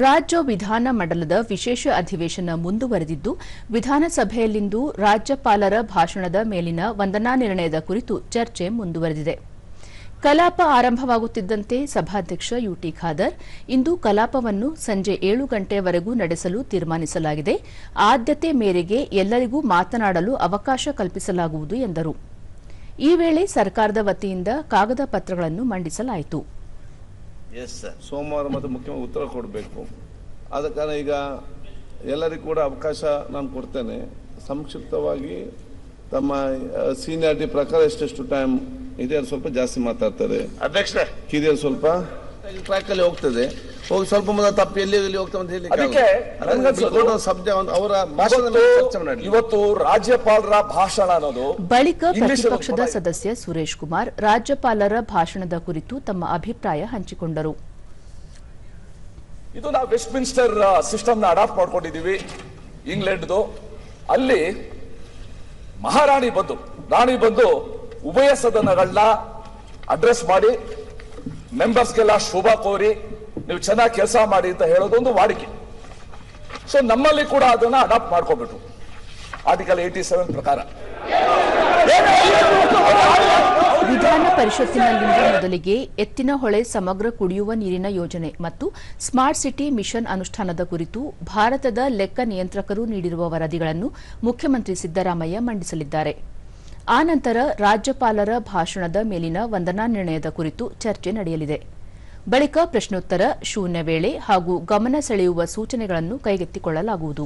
ರಾಜ್ಯ ವಿಧಾನಮಂಡಲದ ವಿಶೇಷ ಅಧಿವೇಶನ ಮುಂದುವರೆದಿದ್ದು, ವಿಧಾನಸಭೆಯಲ್ಲಿಂದು ರಾಜ್ಯಪಾಲರ ಭಾಷಣದ ಮೇಲಿನ ವಂದನಾ ನಿರ್ಣಯದ ಕುರಿತು ಚರ್ಚೆ ಮುಂದುವರೆದಿದೆ. ಕಲಾಪ ಆರಂಭವಾಗುತ್ತಿದ್ದಂತೆ ಸಭಾಧ್ಯಕ್ಷ ಯುಟಿ ಖಾದರ್, ಇಂದು ಕಲಾಪವನ್ನು ಸಂಜೆ 7 ಗಂಟೆಯವರೆಗೂ ನಡೆಸಲು ತೀರ್ಮಾನಿಸಲಾಗಿದೆ. ಆದ್ಯತೆ ಮೇರೆಗೆ ಎಲ್ಲರಿಗೂ ಮಾತನಾಡಲು ಅವಕಾಶ ಕಲ್ಪಿಸಲಾಗುವುದು ಎಂದರು. ಈ ವೇಳೆ ಸರ್ಕಾರದ ವತಿಯಿಂದ ಕಾಗದ ಪತ್ರಗಳನ್ನು ಮಂಡಿಸಲಾಯಿತು. ಸೋಮವಾರ ಮತ್ತು ಮುಖ್ಯವಾಗಿ ಉತ್ತರ ಕೊಡಬೇಕು. ಆದ ಕಾರಣ ಈಗ ಎಲ್ಲರಿಗೂ ಕೂಡ ಅವಕಾಶ ನಾನು ಕೊಡ್ತೇನೆ. ಸಂಕ್ಷಿಪ್ತವಾಗಿ ತಮ್ಮ ಸೀನಿಯಾರಿಟಿ ಪ್ರಕಾರ ಎಷ್ಟೆಷ್ಟು ಟೈಮ್ ಇದೆ, ಸ್ವಲ್ಪ ಜಾಸ್ತಿ ಮಾತಾಡ್ತಾರೆ ಅಧ್ಯಕ್ಷ. ಕಿರಿಯರು ಸ್ವಲ್ಪ ಟ್ರ್ಯಾಕ್ ಅಲ್ಲಿ ಹೋಗ್ತದೆ, ಹೋಗಿ ಸ್ವಲ್ಪ ಮುಂದೆ ತಪ್ಪು ಎಲ್ಲಿ ಹೋಗ್ತಾ ಅಂತ ಹೇಳಿ ಅವರ ಭಾಷಣ. ಇವತ್ತು ರಾಜ್ಯಪಾಲರ ಭಾಷಣ ಅನ್ನೋದು ಬಳಿಕ ಪ್ರತಿಪಕ್ಷದ ಸದಸ್ಯ ಸುರೇಶ್ ಕುಮಾರ್ ರಾಜ್ಯಪಾಲರ ಭಾಷಣದ ಕುರಿತು ತಮ್ಮ ಅಭಿಪ್ರಾಯ ಹಂಚಿಕೊಂಡರು. ಇದು ನಾವು ವೆಸ್ಟ್ ಮಿನ್ಸ್ಟರ್ ಸಿಸ್ಟಮ್ ನ ಅಡಾಪ್ಟ್ ಮಾಡ್ಕೊಂಡಿದೀವಿ ಇಂಗ್ಲೆಂಡ್ದು. ಅಲ್ಲಿ ಮಹಾರಾಣಿ ರಾಣಿ ಬಂದು ಉಭಯ ಸದನಗಳನ್ನ ಅಡ್ರೆಸ್ ಮಾಡಿ ಮೆಂಬರ್ಸ್ಗೆಲ್ಲ ಶುಭ ಕೋರಿ ನೀವು ಚೆನ್ನಾಗಿ ಕೆಲಸ ಮಾಡಿ ಅಂತ ಹೇಳೋದೊಂದು ವಾಡಿಕೆ. ಸೊ ನಮ್ಮಲ್ಲಿ ಕೂಡ ಅದನ್ನ ಅಡಾಪ್ಟ್ ಮಾಡ್ಕೋಬೇಕು ಆರ್ಟಿಕಲ್ 87 ಪ್ರಕಾರ. ವಿಧಾನ ಪರಿಷತ್ತಿನಲ್ಲಿಂದು ಮೊದಲಿಗೆ ಎತ್ತಿನಹೊಳೆ ಸಮಗ್ರ ಕುಡಿಯುವ ನೀರಿನ ಯೋಜನೆ ಮತ್ತು ಸ್ಮಾರ್ಟ್ ಸಿಟಿ ಮಿಷನ್ ಅನುಷ್ಠಾನದ ಕುರಿತು ಭಾರತದ ಲೆಕ್ಕ ನಿಯಂತ್ರಕರು ನೀಡಿರುವ ವರದಿಗಳನ್ನು ಮುಖ್ಯಮಂತ್ರಿ ಸಿದ್ದರಾಮಯ್ಯ ಮಂಡಿಸಲಿದ್ದಾರೆ. ಆನಂತರ ರಾಜ್ಯಪಾಲರ ಭಾಷಣದ ಮೇಲಿನ ವಂದನಾ ನಿರ್ಣಯದ ಕುರಿತು ಚರ್ಚೆ ನಡೆಯಲಿದೆ. ಬಳಿಕ ಪ್ರಶ್ನೋತ್ತರ, ಶೂನ್ಯ ವೇಳೆ ಹಾಗೂ ಗಮನ ಸೆಳೆಯುವ ಸೂಚನೆಗಳನ್ನು ಕೈಗೆತ್ತಿಕೊಳ್ಳಲಾಗುವುದು.